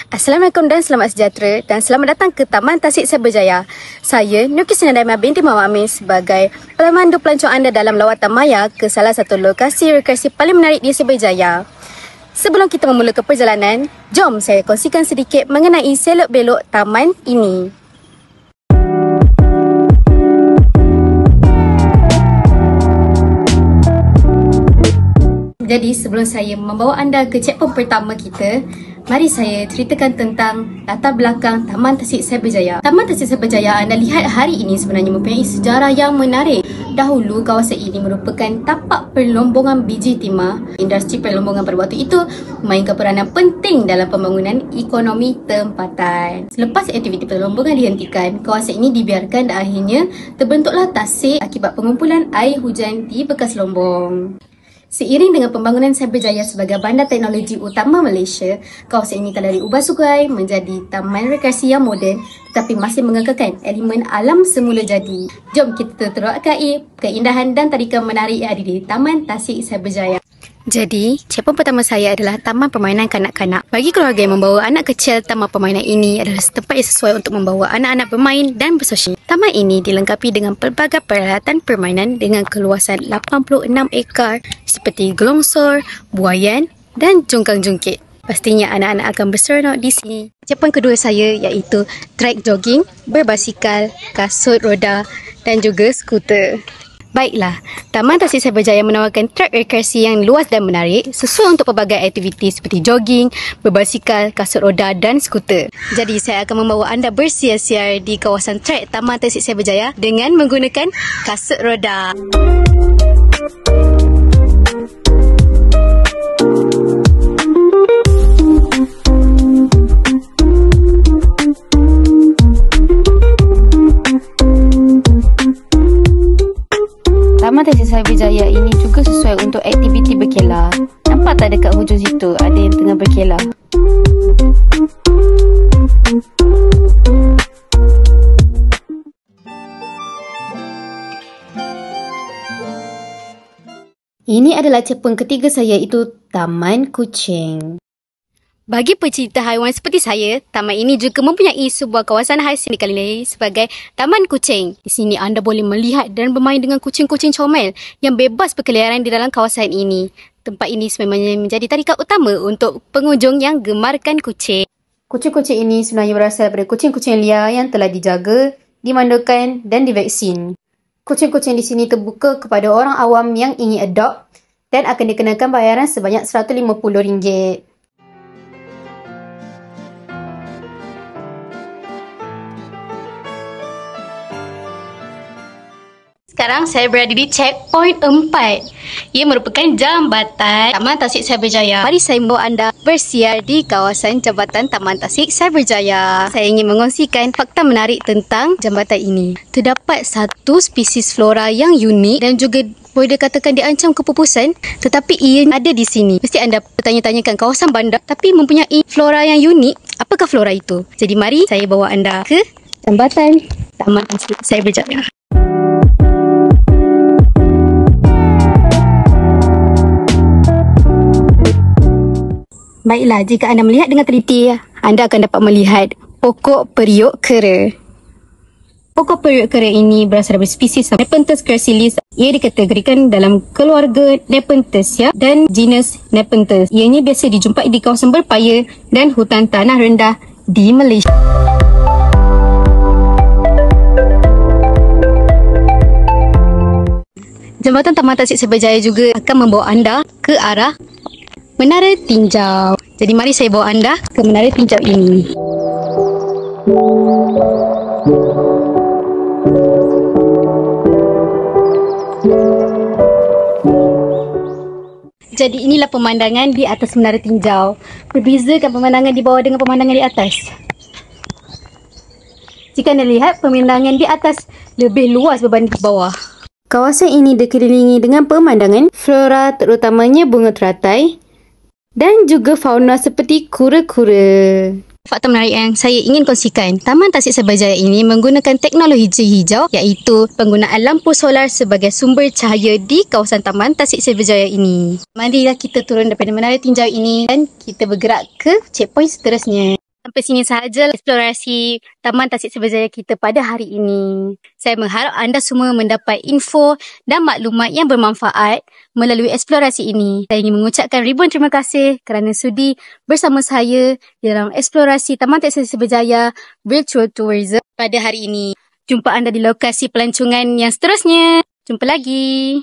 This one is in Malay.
Assalamualaikum dan selamat sejahtera dan selamat datang ke Taman Tasik Cyberjaya. Saya Nuki Sinadaima binti Muhammad Amin sebagai pemandu pelancong anda dalam lawatan maya ke salah satu lokasi rekreasi paling menarik di Cyberjaya. Sebelum kita memulakan perjalanan, jom saya kongsikan sedikit mengenai selok-belok taman ini. Jadi sebelum saya membawa anda ke checkpoint pertama kita, mari saya ceritakan tentang latar belakang Taman Tasik Cyberjaya. Taman Tasik Cyberjaya anda lihat hari ini sebenarnya mempunyai sejarah yang menarik. Dahulu kawasan ini merupakan tapak perlombongan biji timah. Industri perlombongan pada waktu itu memainkan peranan penting dalam pembangunan ekonomi tempatan. Selepas aktiviti perlombongan dihentikan, kawasan ini dibiarkan dan akhirnya terbentuklah tasik akibat pengumpulan air hujan di bekas lombong. Seiring dengan pembangunan Cyberjaya sebagai bandar teknologi utama Malaysia, kawasan ini telah diubah sukai menjadi taman rekreasi yang moden tetapi masih mengekalkan elemen alam semula jadi. Jom kita terus keindahan dan tarikan menarik yang ada di Taman Tasik Cyberjaya. Jadi, checkpoint pertama saya adalah taman permainan kanak-kanak. Bagi keluarga yang membawa anak kecil, taman permainan ini adalah tempat yang sesuai untuk membawa anak-anak bermain dan bersosial. Taman ini dilengkapi dengan pelbagai peralatan permainan dengan keluasan 86 ekar seperti gelongsor, buaian dan jungkang-jungkit. Pastinya anak-anak akan berseronok di sini. Checkpoint kedua saya iaitu trek jogging, berbasikal, kasut roda dan juga skuter. Baiklah, Taman Tasik Cyberjaya menawarkan trek rekreasi yang luas dan menarik sesuai untuk pelbagai aktiviti seperti jogging, berbasikal, kasut roda dan skuter. Jadi saya akan membawa anda bersiar-siar di kawasan trek Taman Tasik Cyberjaya dengan menggunakan kasut roda. Taman Tasik Cyberjaya ini juga sesuai untuk aktiviti berkelah. Nampak tak dekat hujung situ ada yang tengah berkelah? Ini adalah checkpoint ketiga saya iaitu Taman Kucing. Bagi pecinta haiwan seperti saya, taman ini juga mempunyai sebuah kawasan khas dikenali sebagai Taman Kucing. Di sini anda boleh melihat dan bermain dengan kucing-kucing comel yang bebas berkeliaran di dalam kawasan ini. Tempat ini sebenarnya menjadi tarikan utama untuk pengunjung yang gemarkan kucing. Kucing-kucing ini sebenarnya berasal daripada kucing-kucing liar yang telah dijaga, dimandukan dan divaksin. Kucing-kucing di sini terbuka kepada orang awam yang ingin adopt dan akan dikenakan bayaran sebanyak RM150. Sekarang saya berada di checkpoint 4. Ia merupakan jambatan Taman Tasik Cyberjaya. Mari saya membawa anda bersiar di kawasan jambatan Taman Tasik Cyberjaya. Saya ingin mengongsikan fakta menarik tentang jambatan ini. Terdapat satu spesies flora yang unik dan juga boleh dikatakan diancam kepupusan, tetapi ia ada di sini. Mesti anda bertanya-tanyakan kawasan bandar tapi mempunyai flora yang unik. Apakah flora itu? Jadi mari saya bawa anda ke jambatan Taman Tasik Cyberjaya. Baiklah, jika anda melihat dengan teliti, anda akan dapat melihat pokok periuk kera. Pokok periuk kera ini berasal dari spesies Nepenthes gracilis. Ia dikategorikan dalam keluarga Nepenthes dan genus Nepenthes. Ianya biasa dijumpai di kawasan berpaya dan hutan tanah rendah di Malaysia. Jambatan Taman Tasik Cyberjaya juga akan membawa anda ke arah Menara Tinjau. Jadi mari saya bawa anda ke Menara Tinjau ini. Jadi inilah pemandangan di atas Menara Tinjau. Berbezakan pemandangan di bawah dengan pemandangan di atas. Jika anda lihat, pemandangan di atas lebih luas berbanding di bawah. Kawasan ini dikelilingi dengan pemandangan flora terutamanya bunga teratai dan juga fauna seperti kura-kura. Fakta menarik yang saya ingin kongsikan, Taman Tasik Cyberjaya ini menggunakan teknologi hijau iaitu penggunaan lampu solar sebagai sumber cahaya di kawasan Taman Tasik Cyberjaya ini. Marilah kita turun daripada Menara Tinjau ini dan kita bergerak ke checkpoint seterusnya. Sampai sini sahaja eksplorasi Taman Tasik Cyberjaya kita pada hari ini. Saya mengharap anda semua mendapat info dan maklumat yang bermanfaat melalui eksplorasi ini. Saya ingin mengucapkan ribuan terima kasih kerana sudi bersama saya dalam eksplorasi Taman Tasik Cyberjaya Virtual Tourism pada hari ini. Jumpa anda di lokasi pelancongan yang seterusnya. Jumpa lagi.